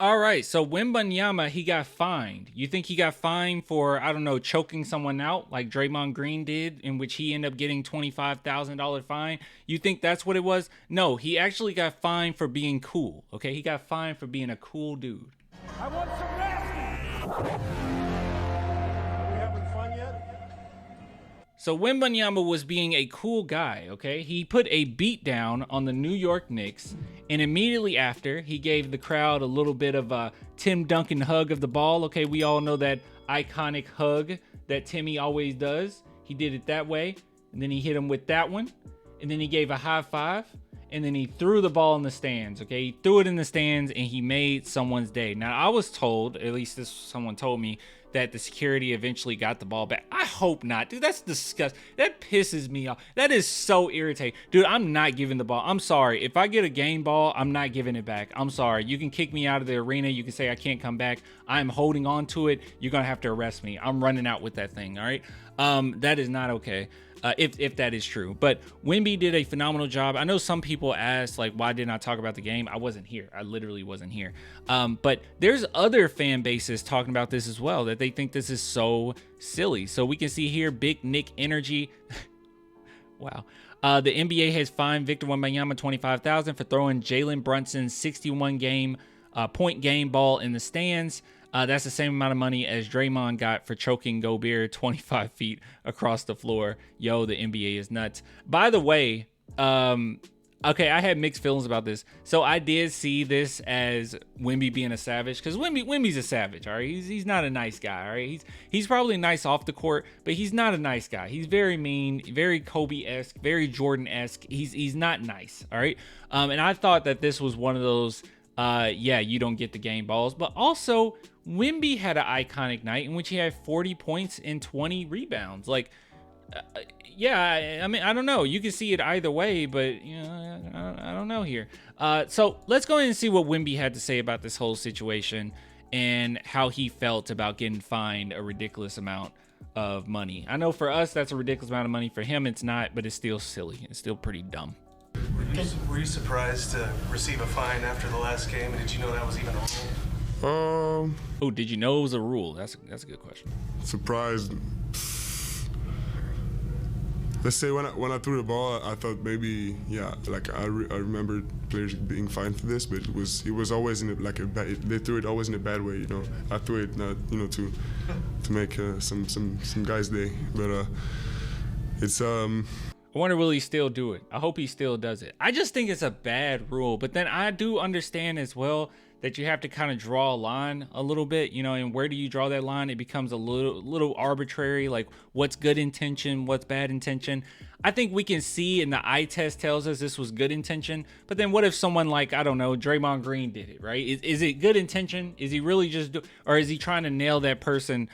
All right, so Wembanyama, he got fined. You think he got fined for, I don't know, choking someone out like Draymond Green did, in which he ended up getting $25,000 fine? You think that's what it was? No, he actually got fined for being cool, okay? He got fined for being a cool dude. I want some rest! Are we having fun yet? So Wembanyama was being a cool guy, okay? He put a beat down on the New York Knicks, and immediately after, he gave the crowd a little bit of a Tim Duncan hug of the ball, okay? We all know that iconic hug that Timmy always does. He did it that way, and then he hit him with that one, and then he gave a high five, and then he threw the ball in the stands, okay? He threw it in the stands, and he made someone's day. Now, I was told, at least this someone told me, that the security eventually got the ball back. I hope not. Dude, that's disgusting. That pisses me off. That is so irritating. Dude, I'm not giving the ball. I'm sorry. If I get a game ball, I'm not giving it back. I'm sorry. You can kick me out of the arena. You can say I can't come back. I'm holding on to it. You're going to have to arrest me. I'm running out with that thing, all right? That is not okay. If that is true. But Wemby did a phenomenal job. I know some people asked, like, why didn't I talk about the game? I wasn't here. I literally wasn't here. But there's other fan bases talking about this as well, that they think this is so silly. So we can see here, Big Nick Energy. Wow. The NBA has fined Victor Wembanyama $25,000 for throwing Jalen Brunson's 61 point game ball in the stands. That's the same amount of money as Draymond got for choking Gobert 25 feet across the floor. Yo, the NBA is nuts. By the way, okay, I had mixed feelings about this. So I did see this as Wemby being a savage, because Wemby's a savage, all right? He's not a nice guy, all right? He's probably nice off the court, but he's not a nice guy. He's very mean, very Kobe-esque, very Jordan-esque. He's not nice, all right? And I thought that this was one of those, yeah, you don't get the game balls, but also Wemby had an iconic night in which he had 40 points and 20 rebounds. Like, yeah, I mean, I don't know. You can see it either way, but, you know, I don't know here. So let's go ahead and see what Wemby had to say about this whole situation and how he felt about getting fined a ridiculous amount of money. I know for us, that's a ridiculous amount of money. For him, it's not, but it's still silly. It's still pretty dumb. Were you surprised to receive a fine after the last game? Did you know that was even a rule? Oh, did you know it was a rule? That's a good question. Surprised. Let's say when I threw the ball, I thought maybe, yeah, like I remember players being fined for this, but it was always in they threw it always in a bad way, you know. I threw it not, you know, to make some guys' day, but it's I wonder, will he still do it? I hope he still does it. I just think it's a bad rule, but then I do understand as well that you have to kind of draw a line a little bit, you know, and where do you draw that line? It becomes a little arbitrary, like what's good intention, what's bad intention. I think we can see, and the eye test tells us this was good intention, but then what if someone like, I don't know, Draymond Green did it, right? Is it good intention? Is he really just or is he trying to nail that person?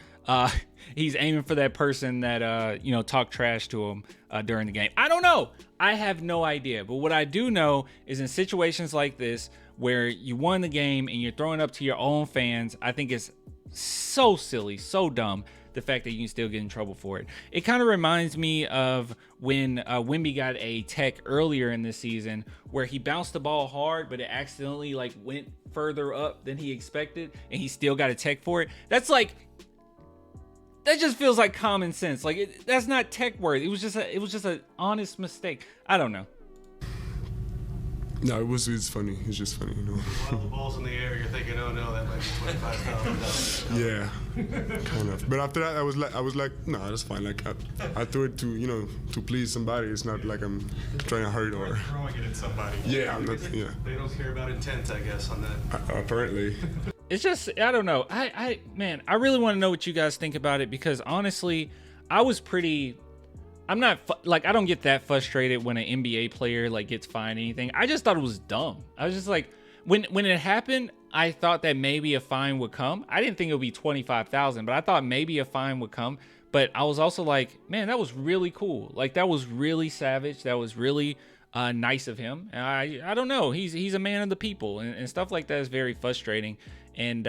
He's aiming for that person that, you know, talked trash to him during the game. I don't know. I have no idea. But what I do know is in situations like this, where you won the game and you're throwing up to your own fans, I think it's so silly, so dumb, the fact that you can still get in trouble for it. It kind of reminds me of when Wemby got a tech earlier in this season where he bounced the ball hard, but it accidentally like went further up than he expected, and he still got a tech for it. That's like, that just feels like common sense. Like that's not tech worthy. It was just an honest mistake. I don't know. No, it's funny. It's just funny, you know. While the ball's in the air, you're thinking, oh no, that might be $25,000. Yeah, kind of. But after that, I was like, no, that's fine. Like I threw it to, you know, to please somebody. It's not like I'm trying to hurt or Throwing it at somebody. Yeah, I'm not. Yeah. They don't care about intent, I guess, on that. Apparently. It's just, I don't know. Man, I really want to know what you guys think about it, because honestly, I don't get that frustrated when an NBA player like gets fined anything. I just thought it was dumb. I was just like, when it happened, I thought that maybe a fine would come. I didn't think it would be $25,000, but I thought maybe a fine would come. But I was also like, man, that was really cool. Like that was really savage. That was really nice of him. And I don't know. He's a man of the people, and stuff like that is very frustrating. And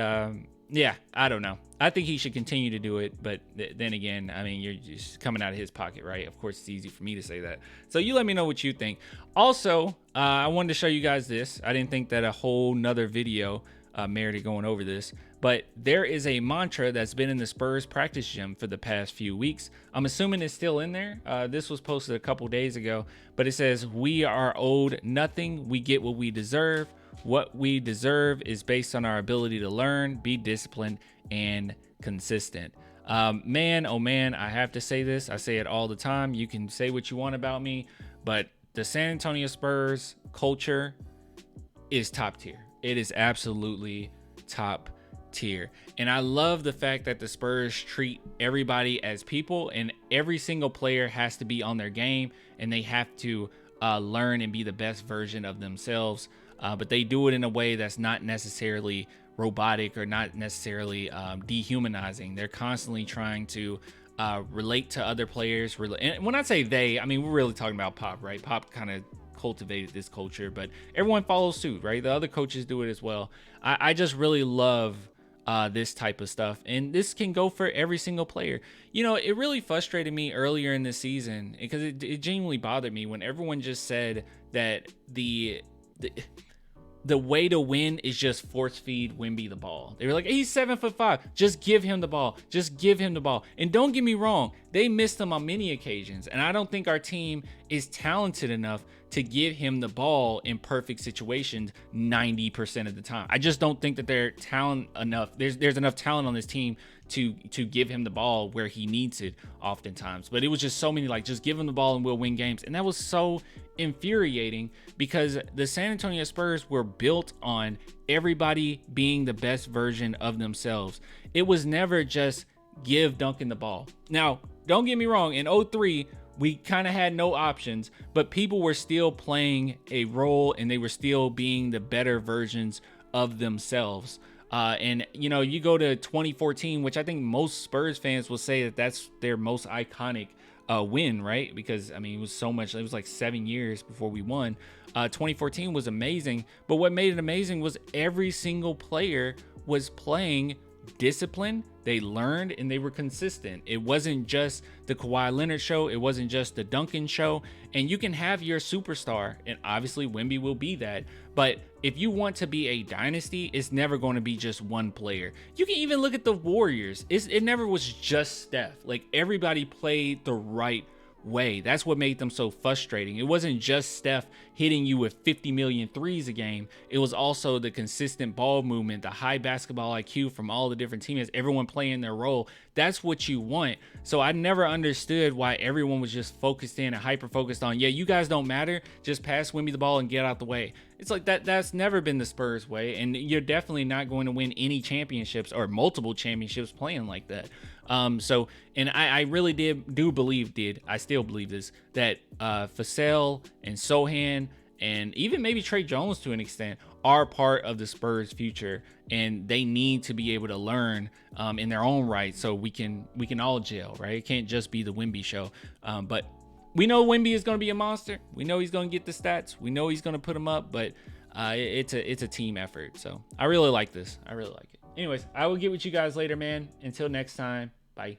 yeah, I don't know. I think he should continue to do it, but then again, I mean, you're just coming out of his pocket, right? Of course, it's easy for me to say that. So you let me know what you think. Also, I wanted to show you guys this. I didn't think that a whole nother video merited going over this, but there is a mantra that's been in the Spurs practice gym for the past few weeks. I'm assuming it's still in there. This was posted a couple days ago, but it says, "We are owed nothing. We get what we deserve. What we deserve is based on our ability to learn, be disciplined, and consistent." Man, oh man, I have to say this. I say it all the time. You can say what you want about me, but the San Antonio Spurs culture is top tier. It is absolutely top tier. And I love the fact that the Spurs treat everybody as people, and every single player has to be on their game, and they have to learn and be the best version of themselves. But they do it in a way that's not necessarily robotic or not necessarily dehumanizing. They're constantly trying to relate to other players. And when I say they, I mean, we're really talking about Pop, right? Pop kind of cultivated this culture, but everyone follows suit, right? The other coaches do it as well. I just really love this type of stuff, and this can go for every single player. You know, it really frustrated me earlier in the season because it genuinely bothered me when everyone just said that the way to win is just force feed Wemby the ball. They were like, he's 7'5". Just give him the ball. Just give him the ball. And don't get me wrong, they missed him on many occasions. And I don't think our team is talented enough to give him the ball in perfect situations 90% of the time. I just don't think that they're talent enough. There's enough talent on this team to give him the ball where he needs it oftentimes. But it was just so many like, just give him the ball and we'll win games. And that was so infuriating because the San Antonio Spurs were built on everybody being the best version of themselves. It was never just give Duncan the ball. Now, don't get me wrong, in 03, we kind of had no options, but people were still playing a role and they were still being the better versions of themselves. And, you know, you go to 2014, which I think most Spurs fans will say that that's their most iconic win, right? Because, I mean, it was so much, it was like 7 years before we won. 2014 was amazing, but what made it amazing was every single player was playing discipline. They learned and they were consistent. It wasn't just the Kawhi Leonard show. It wasn't just the Duncan show. And you can have your superstar, and obviously Wemby will be that. But if you want to be a dynasty, it's never going to be just one player. You can even look at the Warriors. It never was just Steph. Like, everybody played the right way. That's what made them so frustrating. It wasn't just Steph hitting you with 50 million threes a game. It was also the consistent ball movement, the high basketball IQ from all the different teammates, everyone playing their role. That's what you want. So I never understood why everyone was just focused in and hyper focused on, yeah, you guys don't matter, just pass Wemby the ball and get out the way. It's like that's never been the Spurs way, and you're definitely not going to win any championships or multiple championships playing like that. And I really I still believe this, that Vassell and Sohan and even maybe Trey Jones to an extent are part of the Spurs' future, and they need to be able to learn in their own right so we can all gel, right? It can't just be the Wemby show. But we know Wemby is going to be a monster. We know he's going to get the stats. We know he's going to put them up, but it's a team effort. So I really like this. I really like it. Anyways, I will get with you guys later, man. Until next time, bye.